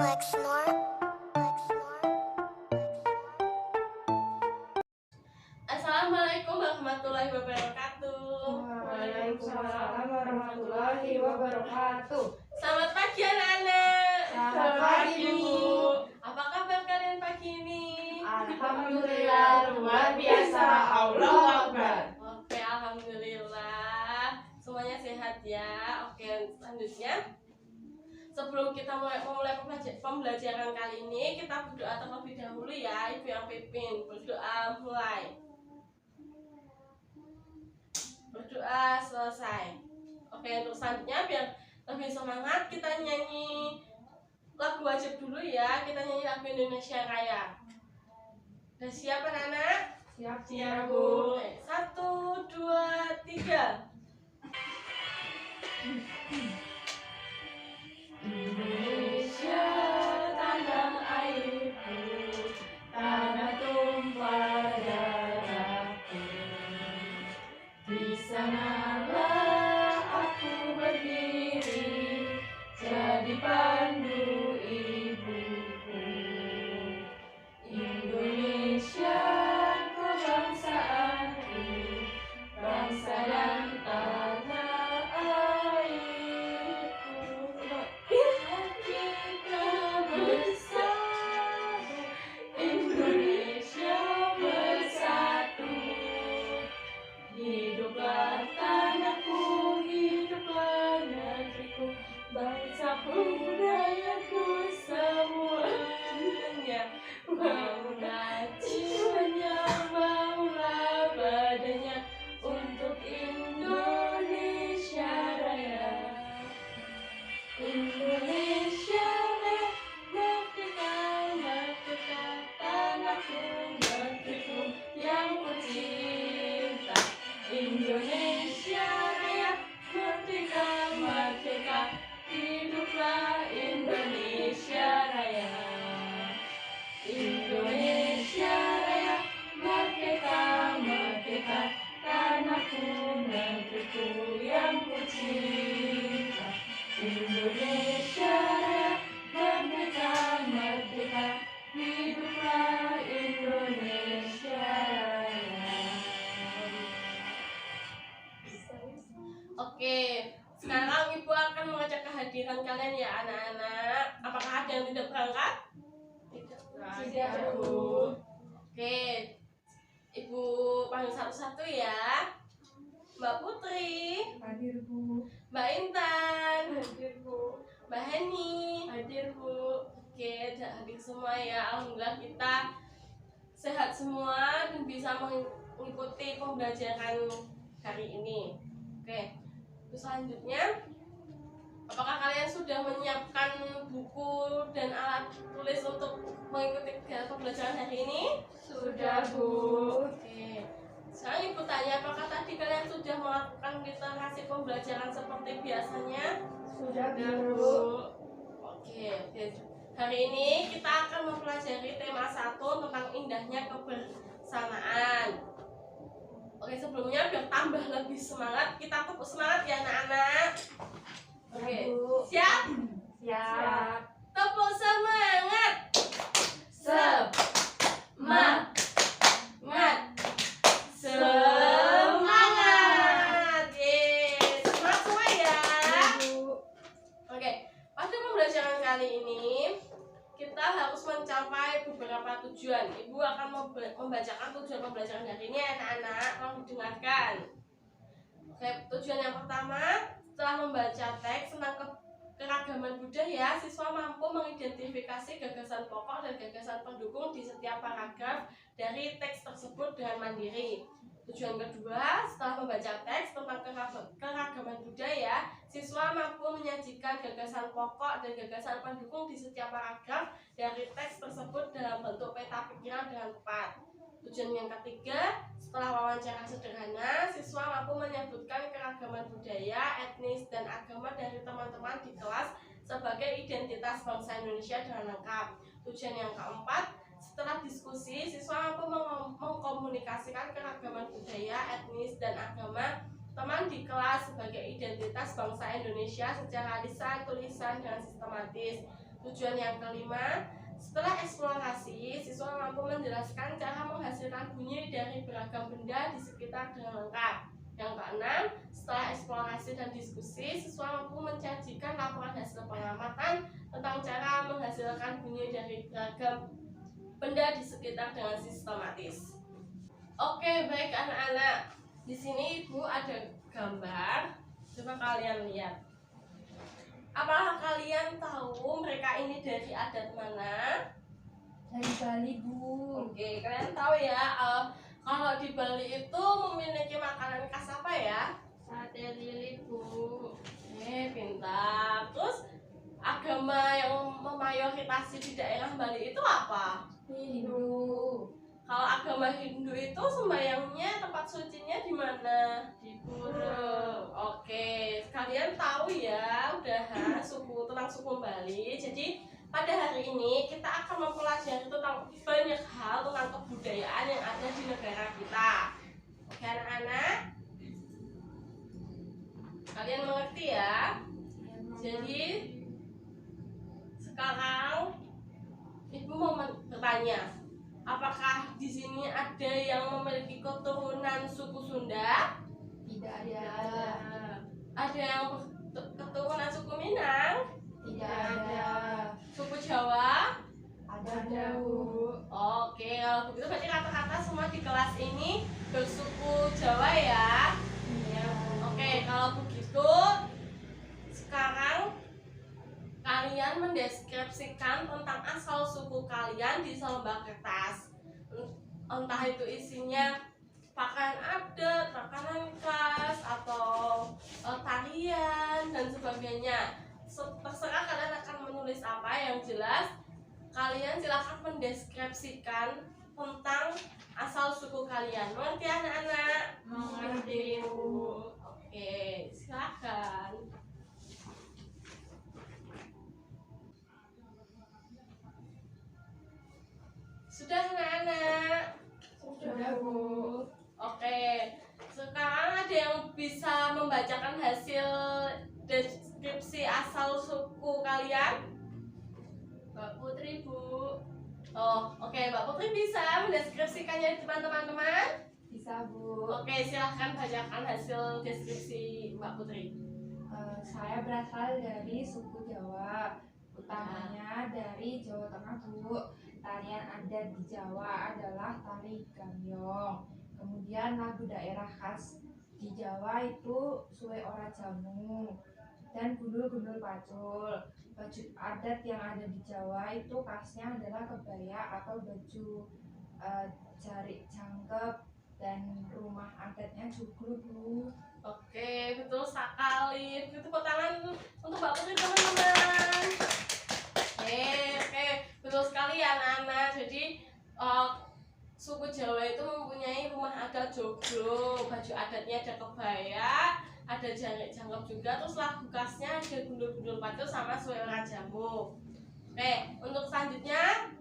Assalamualaikum warahmatullahi wabarakatuh. Waalaikumsalam warahmatullahi wabarakatuh. Selamat pagi anak-anak. Selamat pagi, Bu. Apa kabar kalian pagi ini? Alhamdulillah luar biasa. Allahu Akbar. Oke, alhamdulillah semuanya sehat ya. Oke, selanjutnya sebelum kita memulai pembelajaran kali ini, kita berdoa terlebih dahulu ya. Ibu yang pimpin berdoa mulai. Berdoa selesai. Oke, untuk selanjutnya biar lebih semangat kita nyanyi lagu wajib dulu ya. Kita nyanyi lagu Indonesia Raya. Udah siap anak-anak? Siap, Bu. 1, 2, 3. Indonesia tanah airku, tanah tumpah darahku. Di sanalah aku berdiri, jadi pandu ibuku. Indonesia kebangsaanku, bangsa dan tanah airku. Kita bersatu, Indonesia bersatu. Hiduplah tanahku, hiduplah negeriku, bangsaku, budayaku, semuanya. Maulah jiwanya, maulah badannya, untuk Indonesia Raya. Indonesia Raya, merdeka, merdeka, tanahku, negeriku yang kucinta. Indonesia Raya, merdeka, merdeka, hiduplah Indonesia Raya. Indonesia Raya, merdeka, merdeka, tanahku, negeriku yang kucinta. Indonesia Raya, merdeka, merdeka, hiduplah Indonesia Raya. Oke, sekarang Ibu akan mengajak kehadiran kalian ya anak-anak. Apakah ada yang tidak berangkat? Tidak, Bu. Oke, Ibu panggil satu-satu ya. Mbak Putri, Hadir, Bu. Mbak Intan, Hadir, Bu. Mbak Heni, Hadir, Bu. Oke, udah hadir semua ya. Alhamdulillah kita sehat semua dan bisa mengikuti pembelajaran hari ini. Oke, terus selanjutnya, apakah kalian sudah menyiapkan buku dan alat tulis untuk mengikuti pembelajaran hari ini? Sudah, Bu. Oke, sekarang Ibu tanya, apakah tadi kalian sudah melakukan literasi pembelajaran seperti biasanya? Sudah, Bu. Oke. Hari ini kita akan mempelajari tema 1 tentang indahnya kebersamaan. Oke, sebelumnya biar tambah lebih semangat, kita tepuk semangat ya anak-anak. Oke, siap? Siap. Tepuk semangat. Semangat. Semangat. Yeay, semangat semua ya. Oke, pada pembelajaran kali ini kita harus mencapai beberapa tujuan. Ibu akan membacakan tujuan pembelajaran hari ini anak-anak, tolong didengarkan. Oke, tujuan yang pertama, setelah membaca teks tentang keragaman budaya, siswa mampu mengidentifikasi gagasan pokok dan gagasan pendukung di setiap paragraf dari teks tersebut dengan mandiri. Tujuan kedua, setelah membaca teks tentang keragaman budaya, siswa mampu menyajikan gagasan pokok dan gagasan pendukung di setiap paragraf dari teks tersebut dalam bentuk peta pikiran dengan tepat. Tujuan yang ketiga, setelah wawancara sederhana, siswa mampu menyebutkan keragaman budaya, etnis, dan agama dari teman-teman di kelas sebagai identitas bangsa Indonesia dengan lengkap. Tujuan yang keempat, setelah diskusi, siswa mampu mengkomunikasikan keragaman budaya, etnis, dan agama teman di kelas sebagai identitas bangsa Indonesia secara lisan, tulisan, dan sistematis. Tujuan yang kelima, setelah eksplorasi, siswa mampu menjelaskan cara menghasilkan bunyi dari beragam benda di sekitar dengan lengkap. Yang keenam, setelah eksplorasi dan diskusi, siswa mampu menyajikan laporan hasil pengamatan tentang cara menghasilkan bunyi dari beragam benda di sekitar dengan sistematis. Oke, baik anak-anak. Di sini Ibu ada gambar. Coba kalian lihat. Apakah kalian tahu mereka ini dari adat mana? Dari Bali, Bu. Oke, kalian tahu ya, kalau di Bali itu memiliki makanan khas apa ya? Sate lilit, Bu. Pintar. Terus agama yang memayoritas di daerah Bali itu apa? Hindu. Kalau agama Hindu itu sembayangnya tempat sucinya di mana? Di pura. Oke, kalian tahu ya udah tentang suku Bali. Jadi pada hari ini kita akan mempelajari tentang banyak hal tentang kebudayaan yang ada di negara kita. Oke anak-anak, kalian mengerti ya? Jadi sekarang Ibu mau bertanya, apakah di sini ada yang memiliki keturunan suku Sunda? Tidak ada. Ada yang keturunan suku Minang? Tidak ada. Suku Jawa? Ada, Bu. Oke, kalau begitu berarti kata-kata semua di kelas ini bersuku Jawa ya? Iya, Bu. Oke, kalau begitu sekarang kalian mendeskripsikan tentang asal suku kalian di selembar kertas. Entah itu isinya pakaian adat, makanan khas, atau tarian dan sebagainya. Terserah kalian akan menulis apa, yang jelas kalian silahkan mendeskripsikan tentang asal suku kalian. Mengerti anak-anak? Mengerti, Bu. Oke, silakan. Sudah anak-anak? Sudah, Bu. Oke, sekarang ada yang bisa membacakan hasil deskripsi asal suku kalian? Mbak Putri, Bu. Oh, oke, Mbak Putri bisa mendeskripsikannya di depan teman-teman? Bisa, Bu. Oke, silahkan bacakan hasil deskripsi Mbak Putri. Saya berasal dari suku Jawa, utamanya dari Jawa Tengah, Bu. Tarian adat di Jawa adalah tari gambyong. Kemudian lagu daerah khas di Jawa itu suwe ora jamu dan gundul-gundul pacul. Baju adat yang ada di Jawa itu khasnya adalah kebaya atau baju jarik jangkep, dan rumah adatnya joglo, Bu. Oke, betul sekali. Tepuk tangan untuk Mbak Putri teman-teman. Oke, betul sekali ya anak-anak. Jadi suku Jawa itu mempunyai rumah adat joglo, baju adatnya ada kebaya, ada jarik jangkep juga, terus lagu khasnya ada gundul-gundul pacul sama suwe ora jamu. Oke, untuk selanjutnya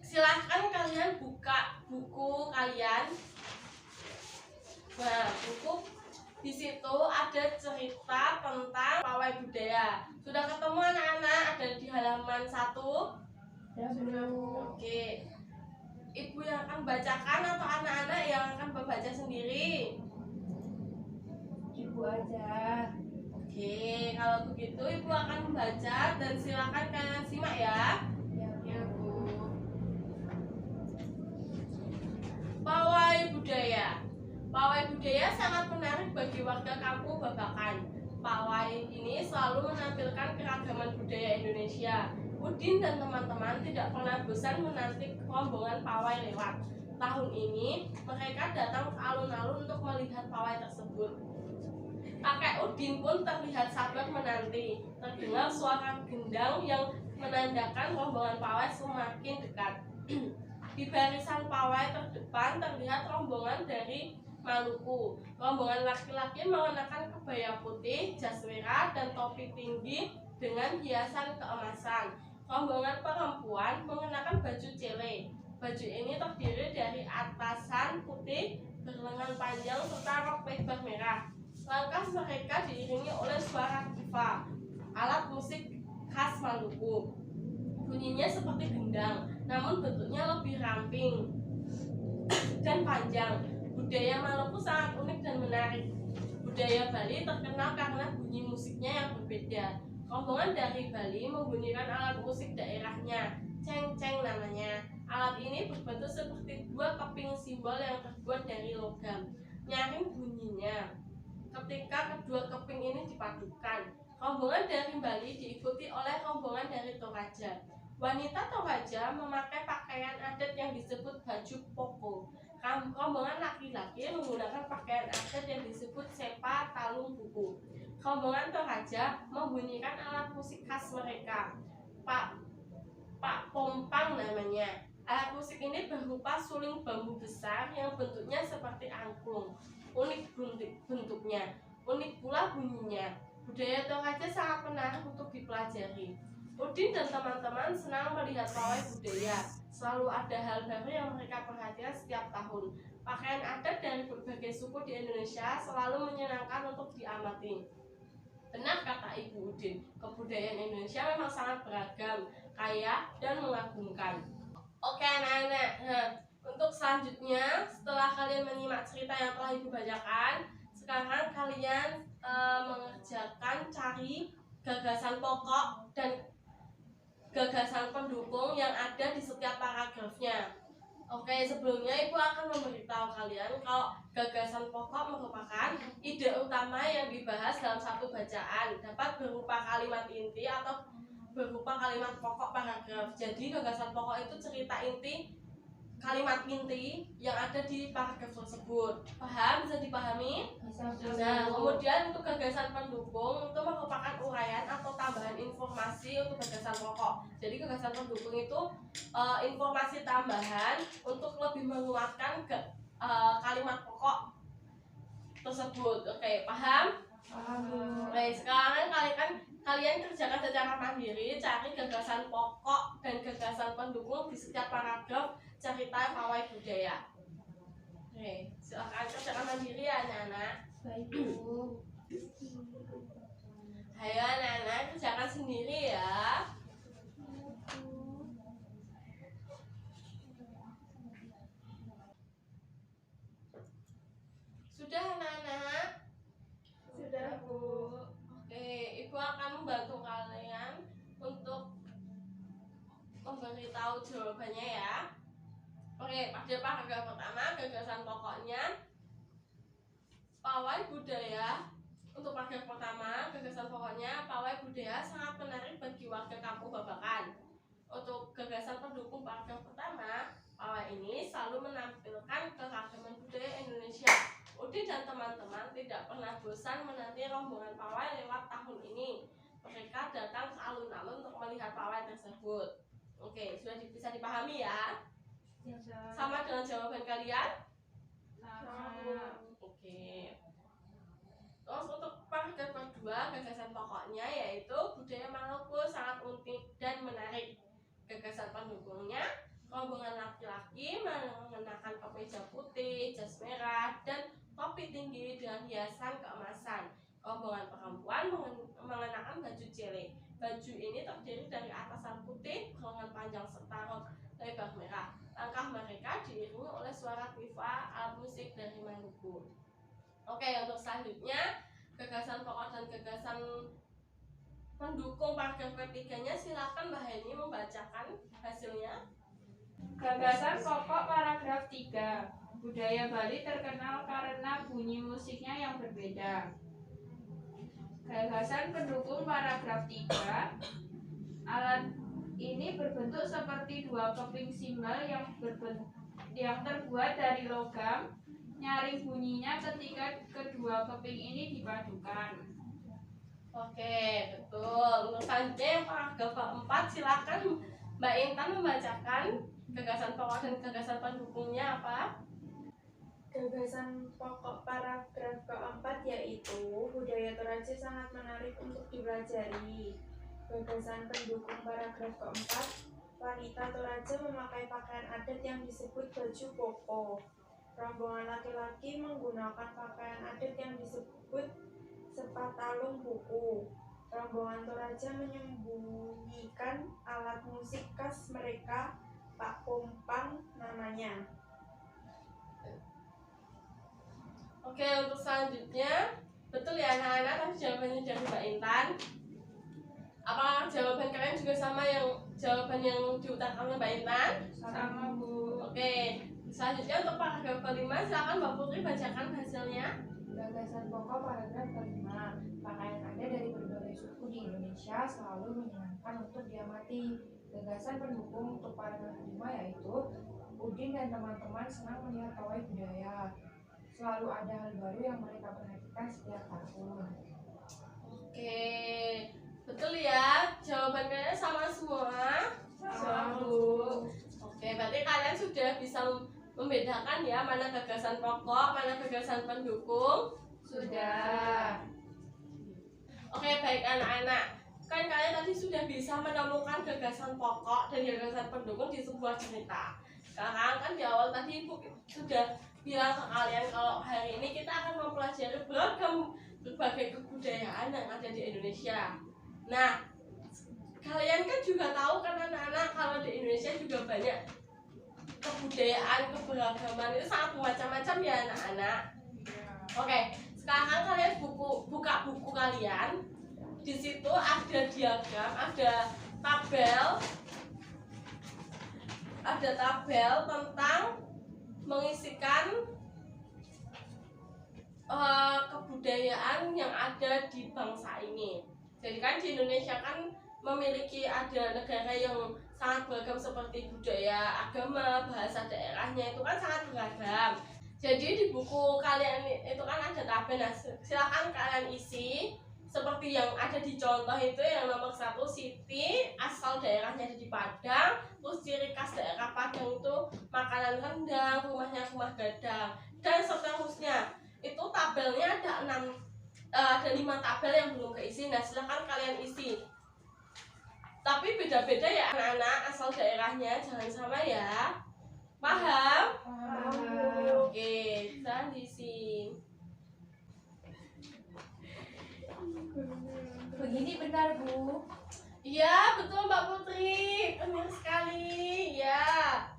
silahkan kalian buka buku kalian. Nah, buku di situ ada cerita tentang pawai budaya. Sudah ketemu anak-anak? Ada di halaman 1. Sudah, Bu. Oke. Ibu yang akan bacakan atau anak-anak yang akan membaca sendiri? Ibu aja. Oke, kalau begitu Ibu akan membaca dan silakan kalian simak ya. Ya, Bu. Pawai budaya. Pawai budaya sangat menarik bagi warga kampung Babakan. Pawai ini selalu menampilkan keragaman budaya Indonesia. Udin dan teman-teman tidak pernah bosan menanti rombongan pawai lewat. Tahun ini mereka datang ke alun-alun untuk melihat pawai tersebut. Kakek Udin pun terlihat sabar menanti. Terdengar suara gendang yang menandakan rombongan pawai semakin dekat. Di barisan pawai terdepan terlihat rombongan dari Maluku. Rombongan laki-laki mengenakan kebaya putih, jas merah, dan topi tinggi dengan hiasan keemasan. Rombongan perempuan mengenakan baju cele. Baju ini terdiri dari atasan putih berlengan panjang serta rok lebar merah. Langkah mereka diiringi oleh suara gifa, alat musik khas Maluku. Bunyinya seperti gendang, namun bentuknya lebih ramping dan panjang. Budaya Maluku sangat unik dan menarik. Budaya Bali terkenal karena bunyi musiknya yang berbeda. Rombongan dari Bali membunyikan alat musik daerahnya, ceng-ceng namanya. Alat ini berbentuk seperti dua keping simbol yang terbuat dari logam. Nyaring bunyinya ketika kedua keping ini dipadukan. Rombongan dari Bali diikuti oleh rombongan dari Toraja. Wanita Toraja memakai pakaian adat yang disebut baju poko. Rombongan laki-laki menggunakan pakaian adat yang disebut sepa talung buku. Rombongan Toraja membunyikan alat musik khas mereka, Pak Pompang namanya. Alat musik ini berupa suling bambu besar yang bentuknya seperti angklung. Unik bentuknya, unik pula bunyinya. Budaya Toraja sangat menarik untuk dipelajari. Udin dan teman-teman senang melihat pawai budaya. Selalu ada hal baru yang mereka perhatikan setiap tahun. Pakaian adat dari berbagai suku di Indonesia selalu menyenangkan untuk diamati. Benar kata Ibu Udin, kebudayaan Indonesia memang sangat beragam, kaya, dan mengagumkan. Oke anak-anak, untuk selanjutnya setelah kalian menyimak cerita yang telah Ibu bacakan, sekarang kalian mengerjakan cari gagasan pokok dan gagasan pendukung yang ada di setiap paragrafnya. Oke, sebelumnya Ibu akan memberitahu kalian kalau gagasan pokok merupakan ide utama yang dibahas dalam satu bacaan, dapat berupa kalimat inti atau berupa kalimat pokok paragraf. Jadi gagasan pokok itu cerita inti, kalimat inti yang ada di paragraf tersebut. Paham? Bisa dipahami? Nah, kemudian untuk gagasan pendukung itu merupakan uraian atau tambahan informasi untuk gagasan pokok. Jadi gagasan pendukung itu informasi tambahan untuk lebih menguatkan kalimat pokok tersebut. Oke, paham? Baik, sekarang kalian kerjakan secara mandiri, cari gagasan pokok dan gagasan pendukung di setiap paragraf cerita pawai budaya. Oke, silakan kerjakan mandiri ya anak-anak. Baik, Bu. Ayo anak-anak kerjakan sendiri ya. Sudah anak-anak? Sudah, Bu. Oke, Ibu akan membantu kalian untuk memberitahu jawabannya ya. Oke, pada paragraf pertama gagasan pokoknya pawai budaya. Untuk paragraf pertama gagasan pokoknya pawai budaya sangat menarik bagi warga kampung Babakan. Untuk gagasan pendukung paragraf pertama, pawai ini selalu menampilkan keragaman budaya Indonesia. Udin dan teman-teman tidak pernah bosan menanti rombongan pawai lewat tahun ini. Mereka datang ke alun-alun untuk melihat pawai tersebut. Oke, sudah bisa dipahami ya? Sama dengan jawaban kalian? Sama. Oke. Terus untuk paragraf kedua, gagasan pokoknya yaitu budaya Maluku sangat unik dan menarik. Gagasan pendukungnya, rombongan laki-laki mengenakan kemeja putih, jas merah, dan topi tinggi dengan hiasan keemasan. Rombongan perempuan mengenakan baju cele. Baju ini terdiri dari atasan putih, lengan panjang serta rok lebar merah. Langkah mereka diiringi oleh suara pipa alat musik dari Maluku. Oke, untuk selanjutnya gagasan pokok dan gagasan pendukung paragraf ketiganya silakan Mbak Heni membacakan hasilnya. Gagasan pokok paragraf 3. Budaya Bali terkenal karena bunyi musiknya yang berbeda. Gagasan pendukung paragraf 3. Alat ini berbentuk seperti dua keping simbol yang terbuat dari logam. Nyaring bunyinya ketika kedua keping ini dipadukan. Oke, betul. Untuk selanjutnya yang paragraf keempat silakan Mbak Intan membacakan gagasan pokok dan gagasan pendukungnya apa? Gagasan pokok paragraf keempat yaitu budaya Toraja sangat menarik untuk dipelajari. Gagasan pendukung paragraf keempat, wanita Toraja memakai pakaian adat yang disebut baju koko. Rombongan laki-laki menggunakan pakaian adat yang disebut sepatalung buku. Rombongan Toraja menyembunyikan alat musik khas mereka, Pak Pompang namanya. Oke, untuk selanjutnya, betul ya anak-anak, tadi jawabannya dari Mbak Intan. Apakah jawaban kalian juga sama jawaban yang diutarakan oleh Mbak Intan? Sama Bu. Oke, selanjutnya untuk paragraf kelima, silakan Mbak Putri bacakan hasilnya. Gagasan pokok paragraf kelima. Pakaian Anda dari berbagai suku di Indonesia selalu menyenangkan untuk diamati. Gagasan pendukung untuk paragraf kelima yaitu Udin dan teman-teman senang melihat pawai budaya. Selalu ada hal baru yang mereka perhatikan setiap tahun. Oke, betul ya, jawaban kalian sama semua. Sama Bu. Oke, berarti kalian sudah bisa membedakan ya mana gagasan pokok, mana gagasan pendukung. Sudah. Oke, baik anak-anak. Kan kalian tadi sudah bisa menemukan gagasan pokok dan gagasan pendukung di sebuah cerita. Sekarang kan di awal tadi Ibu sudah bilang ke kalian kalau hari ini kita akan mempelajari berbagai kebudayaan yang ada di Indonesia. Nah, kalian kan juga tahu kan anak-anak kalau di Indonesia juga banyak kebudayaan, keberagaman itu sangat macam-macam ya anak-anak. Oke, sekarang kalian buka buku kalian. Di situ ada diagram, ada tabel tentang mengisikan kebudayaan yang ada di bangsa ini. Jadi kan di Indonesia kan memiliki ada negara yang sangat beragam seperti budaya, agama, bahasa daerahnya itu kan sangat beragam. Jadi di buku kalian itu kan ada tabel, nah, silakan kalian isi seperti yang ada di contoh itu. Yang nomor 1, Siti asal daerahnya ada di Padang, terus ciri khas daerah Padang itu makanan rendang, rumahnya rumah gadang, dan seterusnya. Itu tabelnya ada 5 tabel yang belum keisi. Nah, silakan kalian isi. Tapi beda-beda ya anak-anak, asal daerahnya jangan sama ya. Paham? Oke, kita diisi. Begini benar Bu. Iya, betul Mbak Putri. Benar sekali. Ya.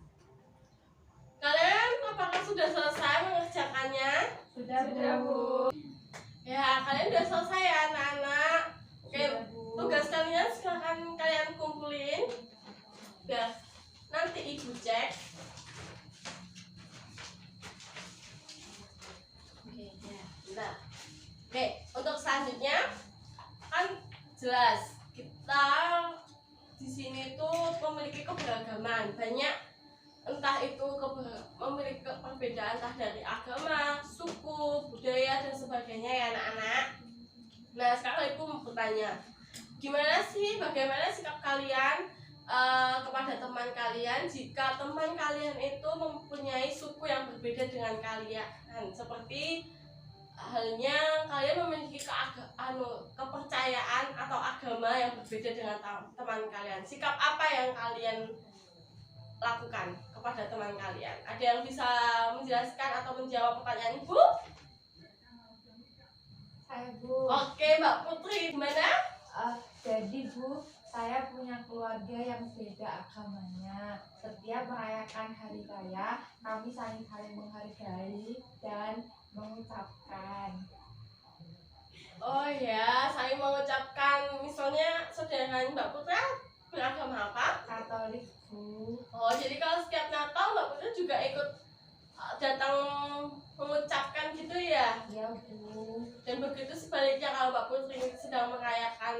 Kalian apakah sudah selesai mengerjakannya? Sudah Bu. Ya, kalian sudah selesai ya anak-anak. Oke, Sudah, Bu. tugas kalian silakan kalian kumpulin. Biar nanti Ibu cek. Oke, ya. Nah. Oke, untuk selanjutnya kan jelas kita di sini tuh memiliki keberagaman banyak, entah itu memiliki perbedaan entah dari agama, suku, budaya dan sebagainya ya anak-anak. Nah, sekarang Ibu mau bertanya, bagaimana sikap kalian kepada teman kalian jika teman kalian itu mempunyai suku yang berbeda dengan kalian, seperti halnya kalian memiliki kepercayaan atau agama yang berbeda dengan teman kalian. Sikap apa yang kalian lakukan kepada teman kalian? Ada yang bisa menjelaskan atau menjawab pertanyaan Ibu? Saya Bu. Oke, Mbak Putri, gimana? Jadi Bu, saya punya keluarga yang beda agamanya. Setiap merayakan hari raya, kami saling menghargai dan mengucapkan. Oh ya, saya mengucapkan, misalnya saudara Mbak Putri beragama apa? Katolik Bu. Oh, jadi kalau setiap Natal Mbak Putri juga ikut datang mengucapkan gitu ya? Ya Bu. Dan begitu sebaliknya kalau Mbak Putri sedang merayakan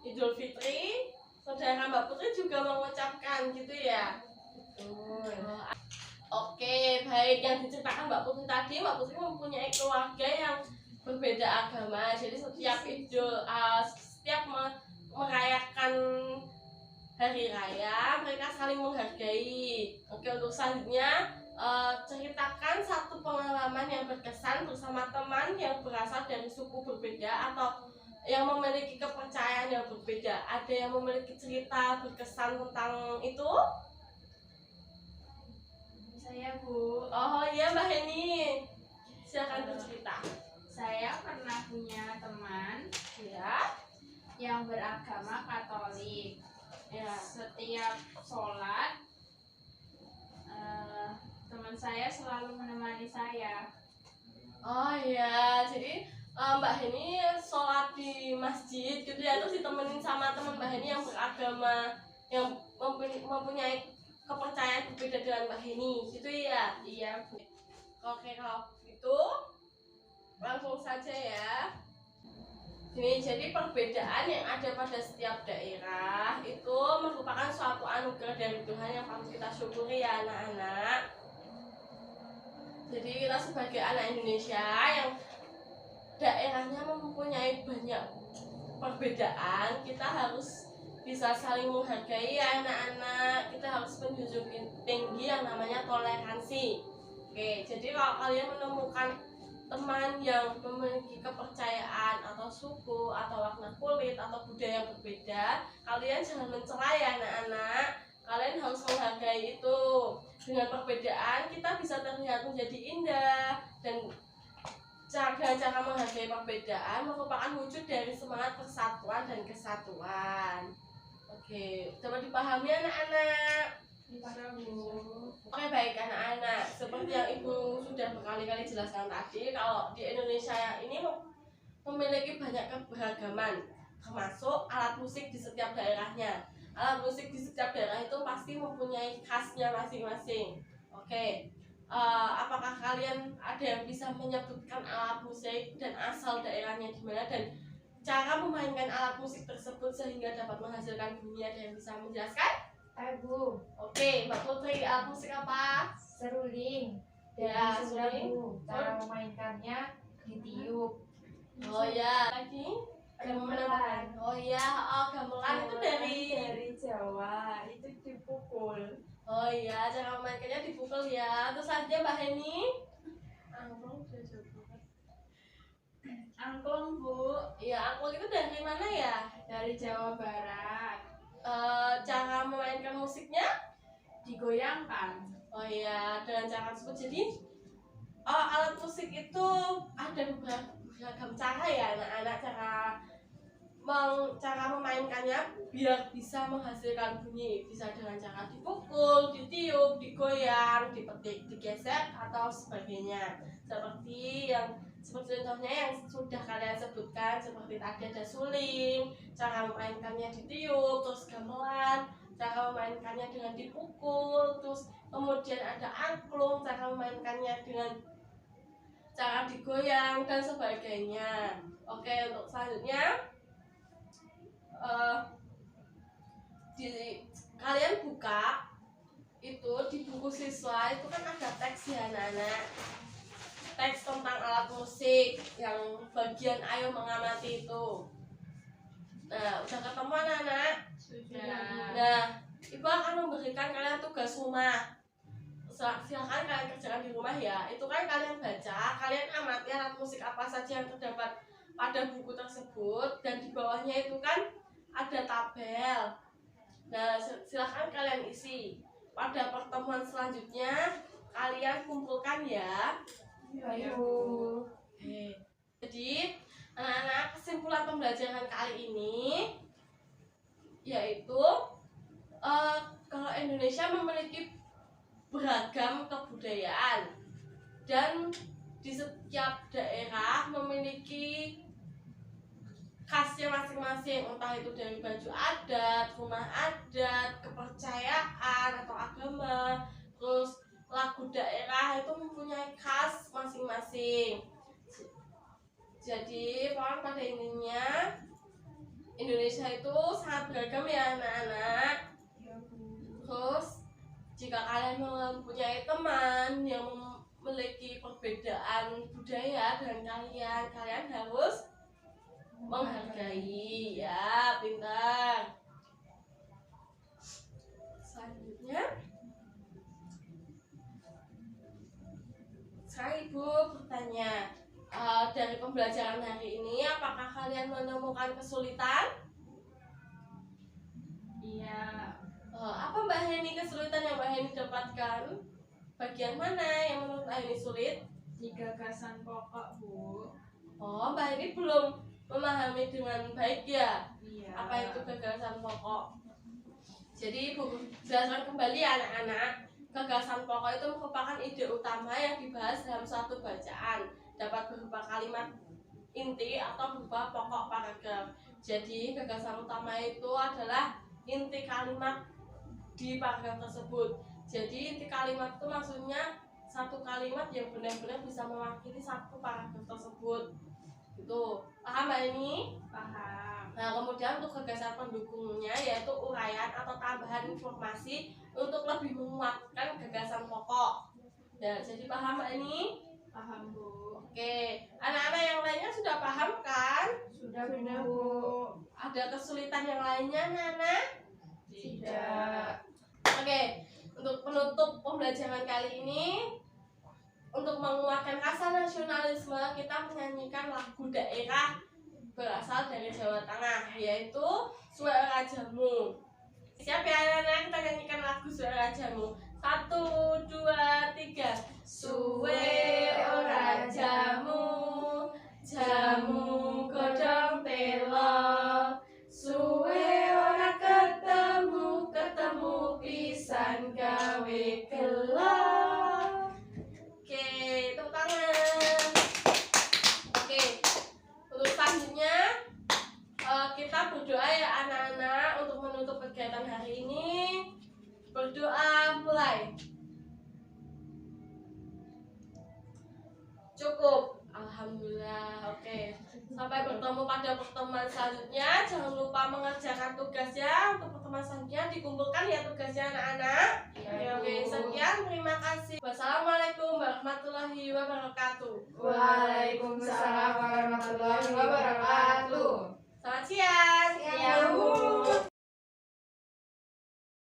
Idul Fitri, saudara Mbak Putri juga mengucapkan gitu ya? Betul. Oke, baik. Yang diceritakan Mbak Putri tadi, Mbak Putri mempunyai keluarga yang berbeda agama. Jadi setiap merayakan hari raya, mereka saling menghargai. Oke, untuk selanjutnya ceritakan satu pengalaman yang berkesan bersama teman yang berasal dari suku berbeda atau yang memiliki kepercayaan yang berbeda. Ada yang memiliki cerita berkesan tentang itu? Saya Bu, Oh iya Mbak Heni, silakan bercerita. saya pernah punya teman Ya. yang beragama Katolik. Ya. Setiap sholat, teman saya selalu menemani saya. Oh iya, jadi Mbak Heni sholat di masjid gitu ya, terus ditemenin sama teman Mbak Heni yang beragama, yang mempunyai kepercayaan berbeda dengan Mbak Heni gitu ya. Iya, Bu. Oke, kalau gitu langsung saja ya. Jadi perbedaan yang ada pada setiap daerah itu merupakan suatu anugerah dari Tuhan yang patut kita syukuri ya anak-anak. Jadi kita sebagai anak Indonesia yang daerahnya mempunyai banyak perbedaan, kita harus bisa saling menghargai ya anak-anak. Kita harus menjunjung tinggi yang namanya toleransi. Oke, jadi kalau kalian menemukan teman yang memiliki kepercayaan atau suku atau warna kulit atau budaya yang berbeda, kalian jangan mencela ya anak-anak. Kalian harus menghargai itu. Dengan perbedaan kita bisa terlihat menjadi indah, dan cara menghargai perbedaan merupakan wujud dari semangat persatuan dan kesatuan. Oke, dapat dipahami anak-anak? Oke, baik anak-anak, seperti yang ibu sudah berkali-kali jelaskan tadi, kalau di Indonesia ini memiliki banyak keberagaman, termasuk alat musik di setiap daerahnya. Alat musik di setiap daerah itu pasti mempunyai khasnya masing-masing. Oke, apakah kalian ada yang bisa menyebutkan alat musik dan asal daerahnya di mana dan cara memainkan alat musik tersebut sehingga dapat menghasilkan bunyi? Ada yang bisa menjelaskan? Bu, Oke, Mbak Putri, alat musik apa? seruling. Ya, Jadi sudah, seruling. Bu. Cara memainkannya ditiup. Oh ya, lagi gamelan. Oh ya, gamelan itu dari Jawa, itu dipukul. Oh iya, cara memainkannya dipukul ya. Terus aja Mbak Heni. Angklung sudah jawab. Angklung, Bu. Iya, angklung itu dari mana ya? Dari Jawa Barat. Cara memainkan musiknya? Digoyangkan. Oh iya, dengan cara tersebut. Jadi alat musik itu ada beragam cara ya anak-anak, cara memainkannya biar bisa menghasilkan bunyi. Bisa dengan cara dipukul, ditiup, digoyang, dipetik, digesek atau sebagainya. Seperti contohnya yang sudah kalian sebutkan, seperti tadi ada suling, cara memainkannya ditiup, terus gamelan, cara memainkannya dengan dipukul, terus kemudian ada angklung, cara memainkannya dengan cara digoyang dan sebagainya. Oke, untuk selanjutnya kalian buka itu di buku siswa itu kan ada teks ya anak-anak, teks tentang alat musik yang bagian ayo mengamati itu. Nah, udah ketemu anak-anak? Sudah. Nah, ibu akan memberikan kalian tugas rumah. Silahkan kalian kerjakan di rumah ya. Itu kan kalian baca, kalian amati alat musik apa saja yang terdapat pada buku tersebut, dan di bawahnya itu kan ada tabel. Nah, silahkan kalian isi. Pada pertemuan selanjutnya kalian kumpulkan ya. Ayo. Oke. Jadi anak-anak, kesimpulan pembelajaran kali ini yaitu kalau Indonesia memiliki beragam kebudayaan dan di setiap daerah memiliki khasnya masing-masing, entah itu dari baju adat, rumah adat, kepercayaan atau agama, terus lagu daerah itu mempunyai khas masing-masing. Jadi pada intinya Indonesia itu sangat beragam ya anak-anak. Terus jika kalian mempunyai teman yang memiliki perbedaan budaya dengan kalian harus menghargai ya, pintar. Selanjutnya sekarang ibu bertanya, dari pembelajaran hari ini apakah kalian menemukan kesulitan? Iya. Apa Mbak Heni kesulitan yang Mbak Heni dapatkan? Bagian mana yang menurut Mbak Heni sulit? Di gagasan pokok, Bu. Oh, Mbak Heni belum memahami dengan baik ya Iya. apa itu gagasan pokok. Jadi Ibu jelaskan kembali anak-anak, gagasan pokok itu merupakan ide utama yang dibahas dalam suatu bacaan, dapat berupa kalimat inti atau berupa pokok paragraf. Jadi gagasan utama itu adalah inti kalimat di paragraf tersebut. Jadi inti kalimat itu maksudnya satu kalimat yang benar-benar bisa mewakili satu paragraf tersebut. Gitu. Paham Mbak ini? Paham. Nah, kemudian untuk gagasan pendukungnya yaitu uraian atau tambahan informasi untuk lebih menguatkan gagasan pokok. Ya, jadi paham Mbak ini? Paham, Bu. Oke, anak-anak yang lainnya sudah paham kan? Sudah Bu. Ada kesulitan yang lainnya, Nana? Tidak. Oke, untuk penutup pembelajaran kali ini, untuk menguatkan rasa nasionalisme, kita menyanyikan lagu daerah berasal dari Jawa Tengah, yaitu Suara Jamu. Siap ya anak-anak, kita nyanyikan lagu Suara Jamu. 1, 2, 3. Suwe ora jamu, jamu godhong telo. Suwe ora ketemu, ketemu pisan gawe gelo. Oke, tepuk tangan. Oke, untuk selanjutnya kita berdoa ya anak-anak untuk menutup kegiatan hari ini. Berdoa mulai. Cukup. Alhamdulillah. Oke. Sampai bertemu pada pertemuan selanjutnya. Jangan lupa mengerjakan tugasnya. Untuk pertemuan selanjutnya dikumpulkan ya tugasnya anak-anak. Oke, sekian. Terima kasih. Wassalamualaikum warahmatullahi wabarakatuh. Waalaikumsalam warahmatullahi wabarakatuh. Selamat siang. Siang, Bu.